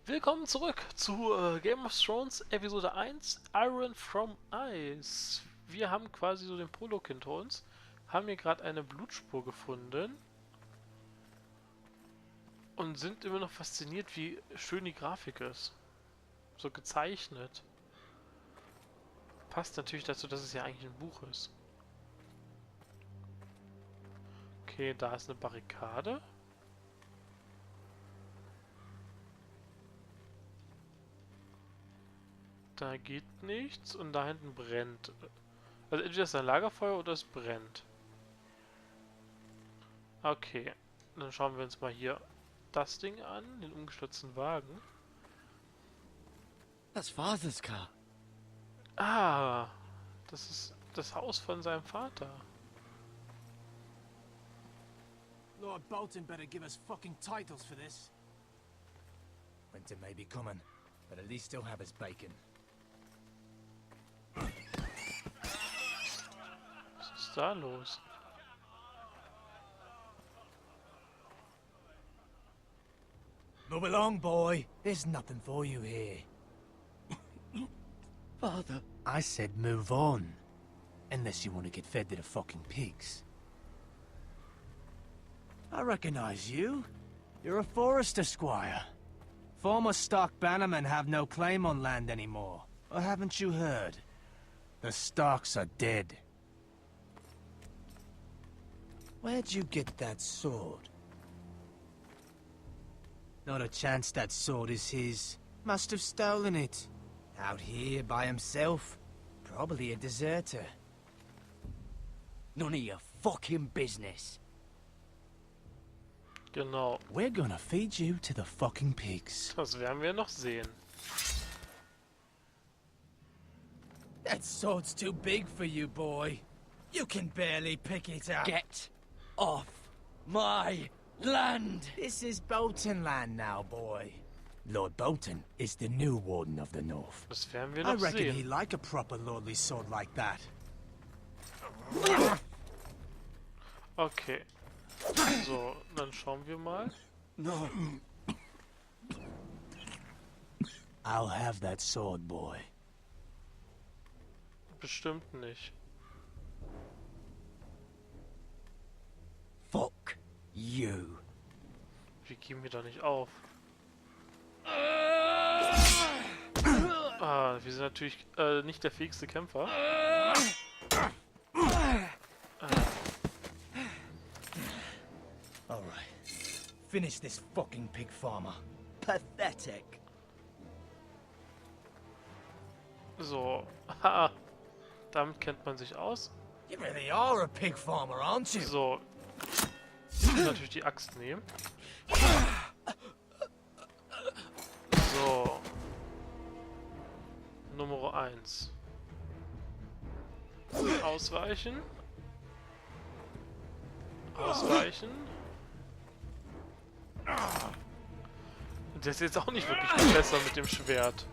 Willkommen zurück zu Game of Thrones Episode 1, Iron from Ice. Wir haben quasi so den Prolog hinter uns, haben hier gerade eine Blutspur gefunden und sind immer noch fasziniert, wie schön die Grafik ist. So gezeichnet. Passt natürlich dazu, dass es ja eigentlich ein Buch ist. Okay, da ist eine Barrikade. Da geht nichts und da hinten brennt. Also entweder ist ein Lagerfeuer oder es brennt. Okay, dann schauen wir uns mal hier das Ding an, den umgestürzten Wagen. That's Father's car. Ah, das ist das Haus von seinem Vater. Lord Bolton better give us fucking titles for this. Winter may be coming, but at least he'll have his bacon. Was ist da los? Move along, boy. There's nothing for you here. Father. I said move on. Unless you want to get fed to the fucking pigs. I recognize you. You're a Forrester squire. Former Stark bannermen have no claim on land anymore. Or haven't you heard? The Starks are dead. Where'd you get that sword? Not a chance that sword is his. Must have stolen it. Out here by himself. Probably a deserter. None of your fucking business. Genau, We're gonna feed you to the fucking pigs. das werden wir noch sehen. That sword's too big for you, boy. You can barely pick it up. Get off my land! This is Bolton land now, boy. Lord Bolton is the new Warden of the North. Das werden wir I noch reckon sehen. he'd like a proper lordly sword like that. Okay. So, dann schauen wir mal. No. I'll have that sword, boy. Bestimmt nicht. Fuck you. Wir geben wir doch nicht auf. Ah, wir sind natürlich nicht der fähigste Kämpfer. All right. Finish this fucking pig farmer. Pathetic. So, haha. Damit kennt man sich aus. You really are a pig farmer, aren't you? So. Ich will natürlich die Axt nehmen. So. Nummer 1. Ausweichen. Ausweichen. Der ist jetzt auch nicht wirklich besser mit dem Schwert.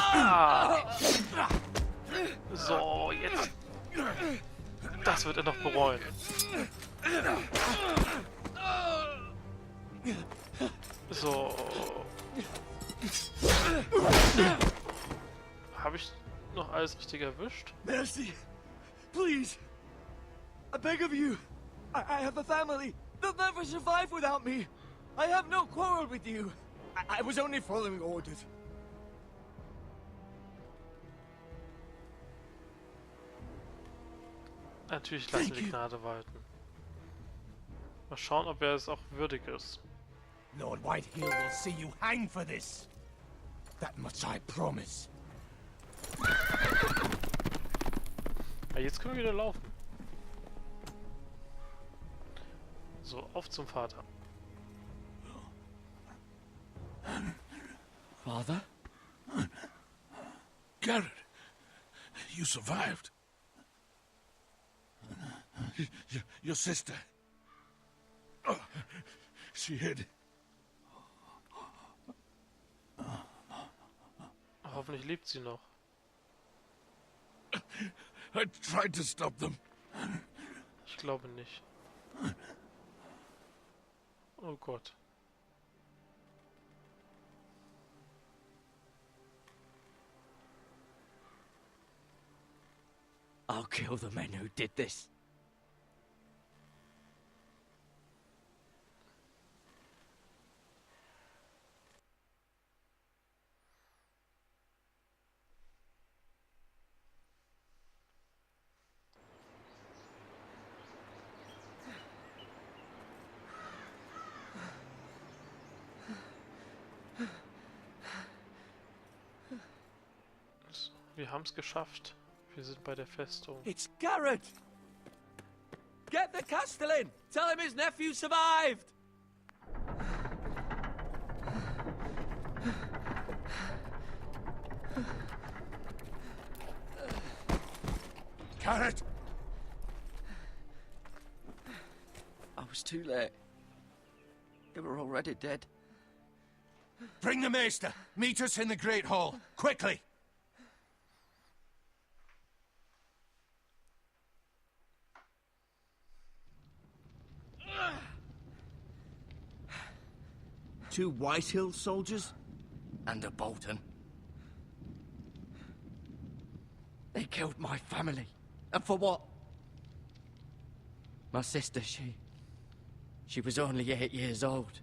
Ah. So, jetzt. Das wird er noch bereuen. So. Habe ich noch alles richtig erwischt? Mercy. Please. I beg of you. I have a family. They'll never survive without me. I have no quarrel with you. I was only following orders. Natürlich lassen wir die Gnade walten. Mal schauen, ob er es auch würdig ist. Lord Whitehill will see you hang for this. That much I promise. Ja, jetzt können wir wieder laufen. So, auf zum Vater. Father? Garrett, you survived. Your sister. Oh, she hid. Hoffentlich lebt sie noch. I tried to stop them. Ich glaube nicht. Oh Gott. I'll kill the men who did this. So, wir haben es geschafft. Wir sind bei der Festung. It's Garrett! Get the Castellan! Tell him his nephew survived! Garrett! I was too late. They were already dead. Bring the Maester! Meet us in the Great Hall! Quickly! Two Whitehill soldiers? And a Bolton. They killed my family. And for what? My sister, she was only 8 years old.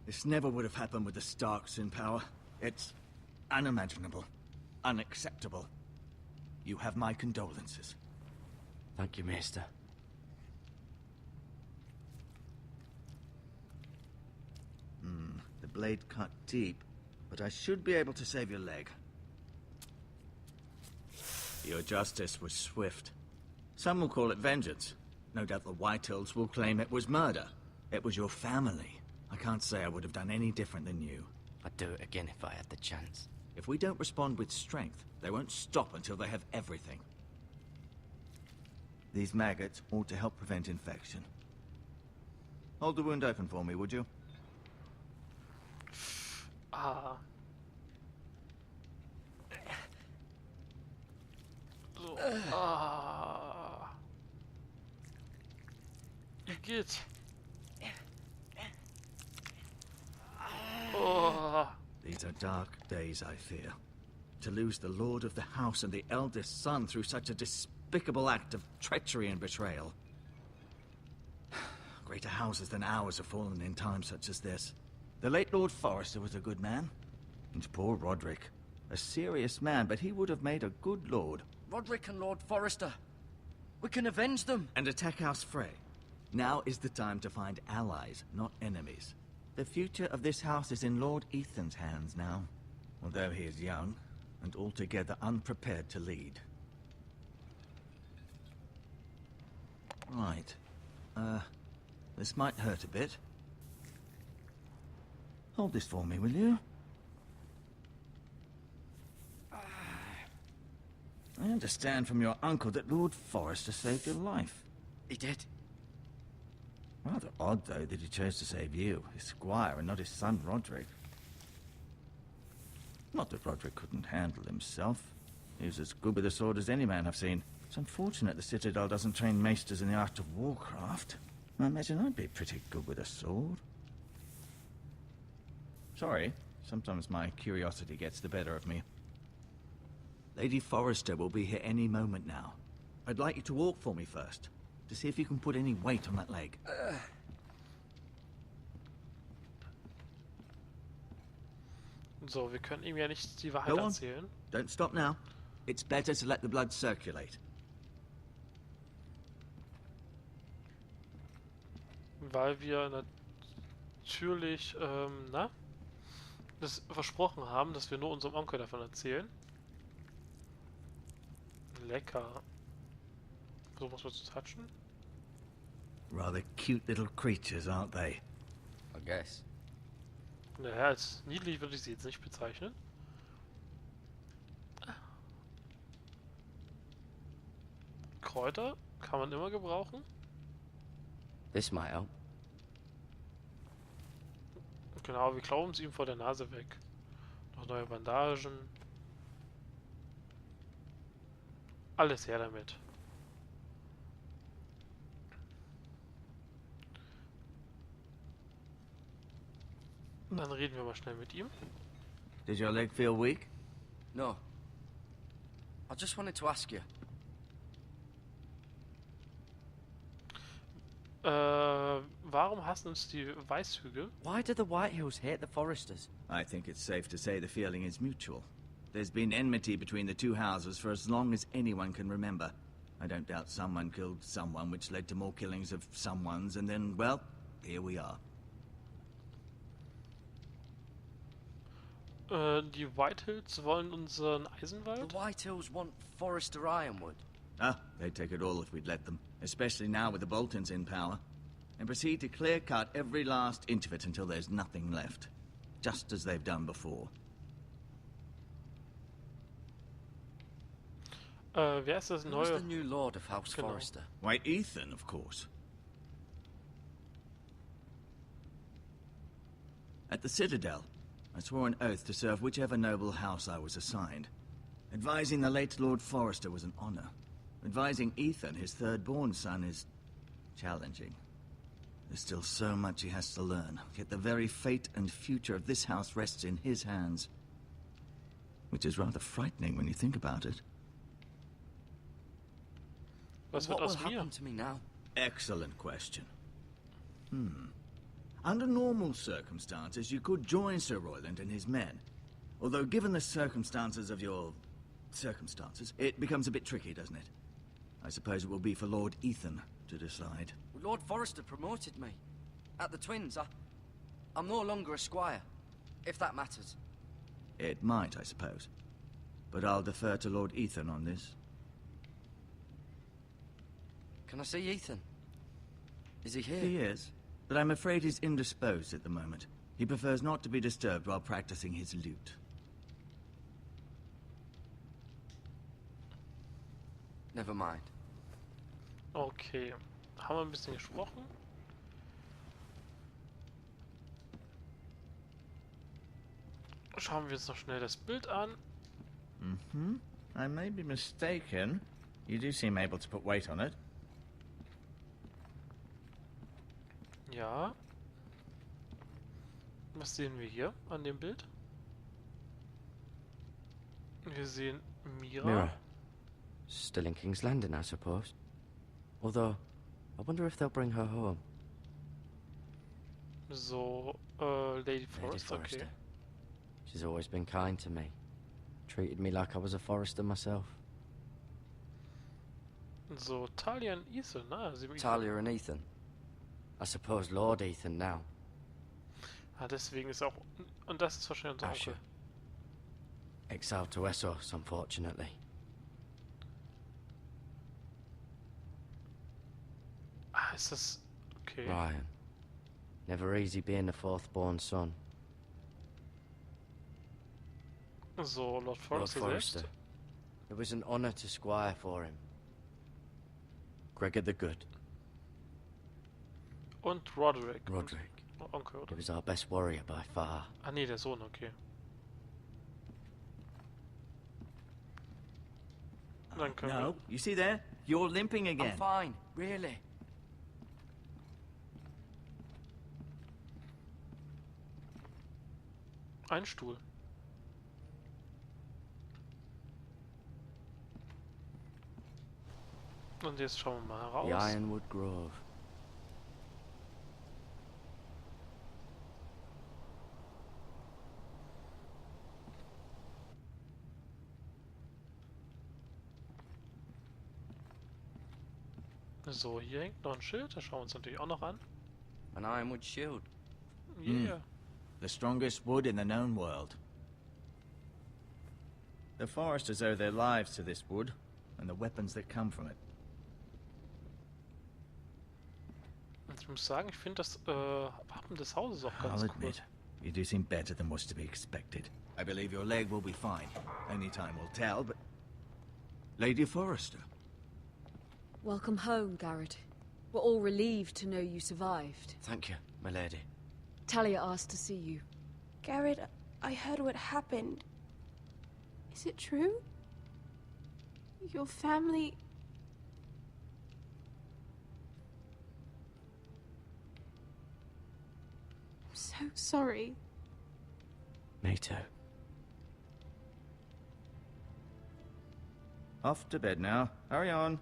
This never would have happened with the Starks in power. It's unimaginable. Unacceptable. You have my condolences. Thank you, Maester. The blade cut deep, but I should be able to save your leg. Your justice was swift. Some will call it vengeance. No doubt the Whitehills will claim it was murder. It was your family. I can't say I would have done any different than you. I'd do it again if I had the chance. If we don't respond with strength, they won't stop until they have everything. These maggots ought to help prevent infection. Hold the wound open for me, would you? Ah. So. Ah. Geht. Oh. These are dark days, I fear. To lose the lord of the house and the eldest son through such a despicable act of treachery and betrayal. Greater houses than ours have fallen in times such as this. The late Lord Forrester was a good man. And poor Roderick. A serious man, but he would have made a good lord. Roderick and Lord Forrester. We can avenge them. And attack House Frey. Now is the time to find allies, not enemies. The future of this house is in Lord Ethan's hands now. Although he is young, and altogether unprepared to lead. Right. This might hurt a bit. Hold this for me, will you? I understand from your uncle that Lord Forrester saved your life. He did. Rather odd, though, that he chose to save you, his squire, and not his son Roderick. Not that Roderick couldn't handle himself. He was as good with a sword as any man I've seen. It's unfortunate the Citadel doesn't train maesters in the art of warcraft. I imagine I'd be pretty good with a sword. Sorry, sometimes my curiosity gets the better of me. Lady Forrester will be here any moment now. I'd like you to walk for me first, to see if you can put any weight on that leg. So, wir können ihm ja nicht die Wahrheit Go on. erzählen. Don't stop now. It's better to let the blood circulate. Weil wir natürlich, das versprochen haben, dass wir nur unserem Onkel davon erzählen. Lecker. So muss man zu touchen. Rather cute little creatures, aren't they? I guess. Naja, als niedlich würde ich sie jetzt nicht bezeichnen. Kräuter kann man immer gebrauchen. This might help. Genau, wir klauben sie ihm vor der Nase weg. Noch neue Bandagen. Alles her damit. Dann reden wir mal schnell mit ihm. Does your leg feel weak? No. I just wanted to ask you. Warum hassen uns die Weißhügel? Why do the White Hills hate the Forresters? I think it's safe to say the feeling is mutual. There's been enmity between the two houses for as long as anyone can remember. I don't doubt someone killed someone, which led to more killings of someones, and then, well, here we are. Die White Hills wollen unseren The Eisenwald? White Hills want Forrester Ironwood. Ah, they'd take it all if we'd let them, especially now with the Boltons in power, and proceed to clear-cut every last inch of it until there's nothing left, just as they've done before. Wer ist das Who's neue? the new lord of House Genau. Forrester? Why, Ethan, of course. At the Citadel, I swore an oath to serve whichever noble house I was assigned. Advising the late Lord Forrester was an honor. Advising Ethan, his third-born son, is challenging. There's still so much he has to learn, yet the very fate and future of this house rests in his hands. Which is rather frightening when you think about it. Was What wird will aus mir? happen to me now? Excellent question. Under normal circumstances, you could join Sir Royland and his men. Although, given the circumstances of your circumstances, it becomes a bit tricky, doesn't it? I suppose it will be for Lord Ethan to decide. Lord Forrester promoted me. At the Twins, I'm no longer a squire, if that matters. It might, I suppose. But I'll defer to Lord Ethan on this. Can I see Ethan? Is he here? He is, but I'm afraid he's indisposed at the moment. He prefers not to be disturbed while practicing his lute. Never mind. Okay. Haben wir ein bisschen gesprochen? Schauen wir uns noch schnell das Bild an. I may be mistaken. You do seem able to put weight on it. Ja. Was sehen wir hier an dem Bild? Wir sehen Mira. Mira. Still in King's Landing, I suppose. Although, I wonder if they'll bring her home. So, Lady Forrester, okay. She's always been kind to me. Treated me like I was a Forrester myself. So, Talia und Ethan, sie Talia and Ethan. I suppose Lord Ethan now. Deswegen ist auch... Und das ist wahrscheinlich unser Asher. Onkel. Exiled to Westeros, unfortunately. Ist das... Okay. Ryan. Never easy being the fourth-born son. So, Lord Lord Forrester Forrester. selbst. It was an honor to squire for him. Gregor the Good. Und Roderick. Roderick. Und Onkel, He oder? was our best warrior by far. Nee, der Sohn, okay. Dann können No, you see there? You're limping again. I'm fine, really. wir... Ein Stuhl. Und jetzt schauen wir mal The heraus. Ironwood Grove. So, hier hängt noch ein Schild. Das schauen wir uns natürlich auch noch an. An Ironwood shield. Yeah. The strongest wood in the known world. The Foresters owe their lives to this wood, and the weapons that come from it. Und ich muss sagen, ich finde das Wappen des Hauses auch ganz I'll cool. admit, you do seem better than was to be expected. I believe your leg will be fine. Only time will tell, but... Lady Forrester. Welcome home, Garrett. We're all relieved to know you survived. Thank you, my lady. Talia asked to see you. Garrett, I heard what happened. Is it true? Your family... I'm so sorry. Me too. Off to bed now. Hurry on.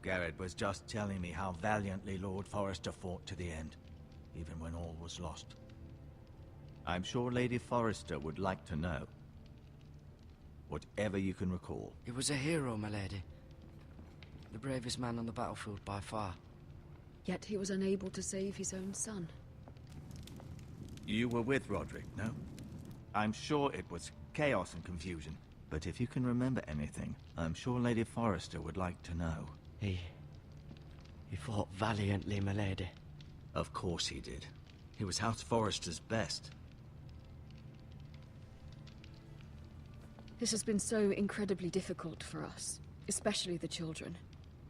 Garrett was just telling me how valiantly Lord Forrester fought to the end, even when all was lost. I'm sure Lady Forrester would like to know. Whatever you can recall. He was a hero, my lady. The bravest man on the battlefield by far. Yet he was unable to save his own son. You were with Roderick, no? I'm sure it was chaos and confusion. But if you can remember anything, I'm sure Lady Forrester would like to know. He fought valiantly, my lady. Of course he did. He was House Forrester's best. This has been so incredibly difficult for us, especially the children.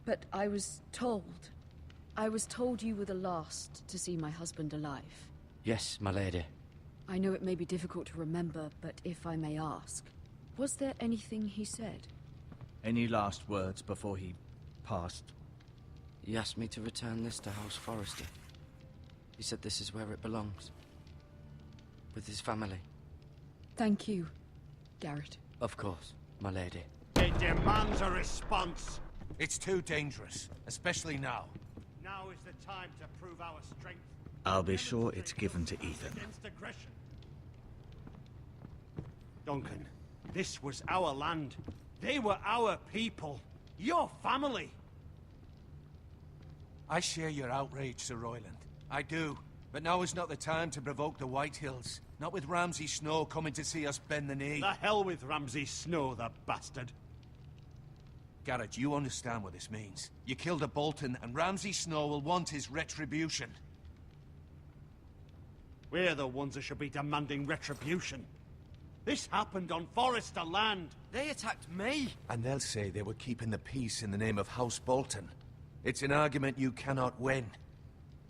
But I was told you were the last to see my husband alive. Yes, my lady. I know it may be difficult to remember, but if I may ask, was there anything he said? Any last words before he passed? He asked me to return this to House Forrester. He said this is where it belongs. With his family. Thank you, Garrett. Of course, my lady. It demands a response. It's too dangerous, especially now. Now is the time to prove our strength. I'll be sure it's given to Ethan. Against aggression. Duncan, this was our land. They were our people. Your family. I share your outrage, Sir Royland. I do. But now is not the time to provoke the Whitehills. Not with Ramsay Snow coming to see us bend the knee. The hell with Ramsay Snow, the bastard. Garrett, you understand what this means. You killed a Bolton, and Ramsay Snow will want his retribution. We're the ones that should be demanding retribution. This happened on Forrester land. They attacked me. And they'll say they were keeping the peace in the name of House Bolton. It's an argument you cannot win.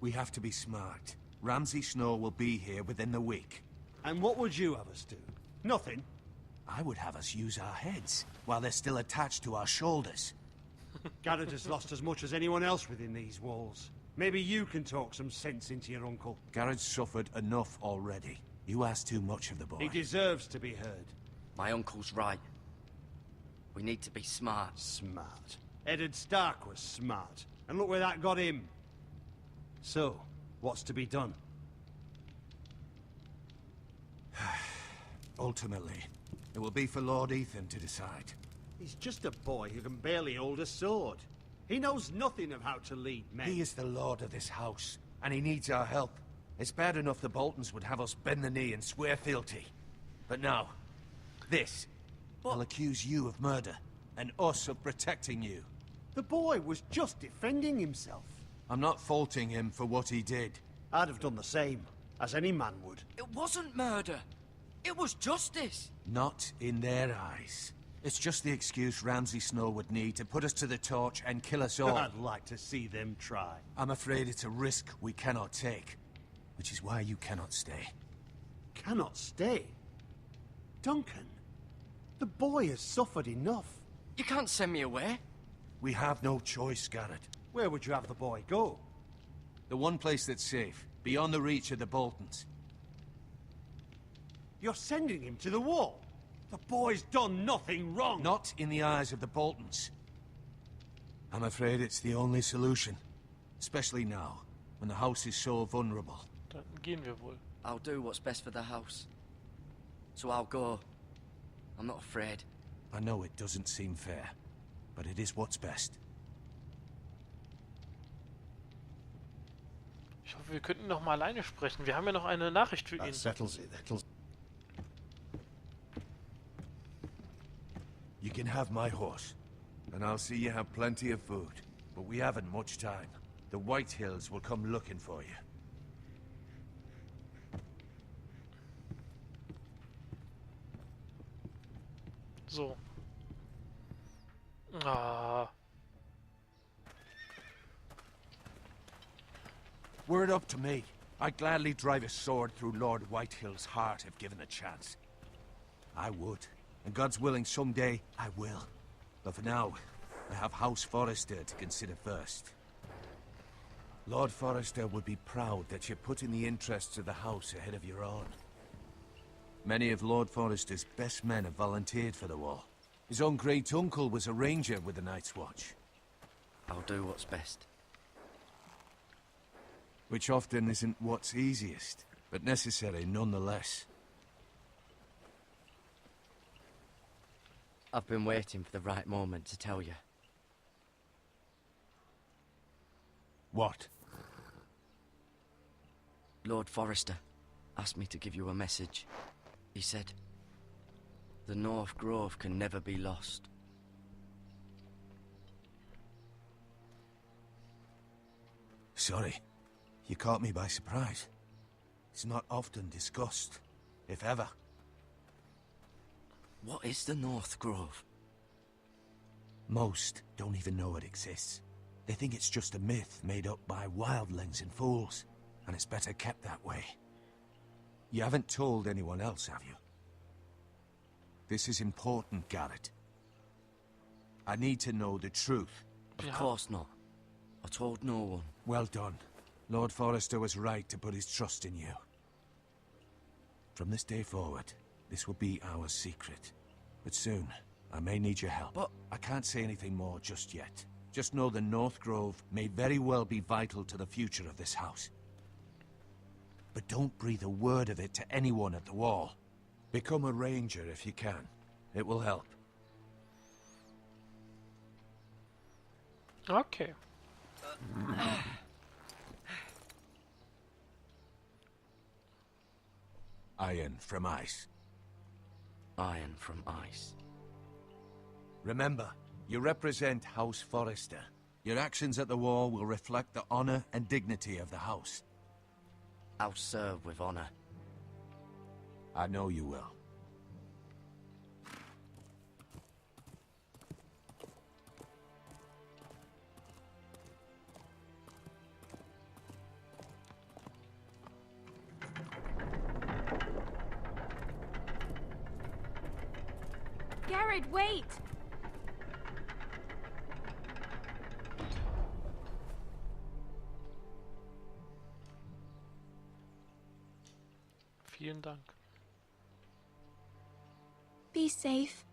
We have to be smart. Ramsay Snow will be here within the week. And what would you have us do? Nothing. I would have us use our heads, while they're still attached to our shoulders. Garrett has lost as much as anyone else within these walls. Maybe you can talk some sense into your uncle. Garrett's suffered enough already. You ask too much of the boy. He deserves to be heard. My uncle's right. We need to be smart. Smart. Eddard Stark was smart. And look where that got him. So, what's to be done? Ultimately, it will be for Lord Ethan to decide. He's just a boy who can barely hold a sword. He knows nothing of how to lead men. He is the lord of this house, and he needs our help. It's bad enough the Boltons would have us bend the knee and swear fealty. But now, this. I'll accuse you of murder, and us of protecting you. The boy was just defending himself. I'm not faulting him for what he did. I'd have done the same, as any man would. It wasn't murder. It was justice. Not in their eyes. It's just the excuse Ramsay Snow would need to put us to the torch and kill us all. I'd like to see them try. I'm afraid it's a risk we cannot take, which is why you cannot stay. Cannot stay? Duncan, the boy has suffered enough. You can't send me away. We have no choice, Garrett. Where would you have the boy go? The one place that's safe, beyond the reach of the Boltons. You're sending him to the wall? The boy's done nothing wrong! Not in the eyes of the Boltons. I'm afraid it's the only solution. Especially now, when the house is so vulnerable. Dann gehen wir wohl. I'll do what's best for the house. So I'll go. I'm not afraid. I know it doesn't seem fair, but it is what's best. Ich hoffe, wir könnten noch mal alleine sprechen. Wir haben ja noch eine Nachricht für ihn. Settles it. You can have my horse, and I'll see you have plenty of food. But we haven't much time. The Whitehills will come looking for you. So. Ah. Were it up to me, I'd gladly drive a sword through Lord Whitehill's heart if given a chance. I would. And God's willing, someday I will. But for now, I have House Forrester to consider first. Lord Forrester would be proud that you're putting the interests of the house ahead of your own. Many of Lord Forrester's best men have volunteered for the war. His own great-uncle was a ranger with the Night's Watch. I'll do what's best. Which often isn't what's easiest, but necessary nonetheless. I've been waiting for the right moment to tell you. What? Lord Forrester asked me to give you a message. He said, the North Grove can never be lost. Sorry, you caught me by surprise. It's not often discussed, if ever. What is the North Grove? Most don't even know it exists. They think it's just a myth made up by wildlings and fools, and it's better kept that way. You haven't told anyone else, have you? This is important, Garrett. I need to know the truth. Of course not. I told no one. Well done. Lord Forrester was right to put his trust in you. From this day forward, this will be our secret. But soon, I may need your help. But I can't say anything more just yet. Just know the North Grove may very well be vital to the future of this house. But don't breathe a word of it to anyone at the wall. Become a ranger if you can. It will help. Okay. Iron from ice. Iron from ice. Remember, you represent House Forrester. Your actions at the war will reflect the honor and dignity of the house. I'll serve with honor. I know you will. Garrett, wait! Vielen Dank. Be safe.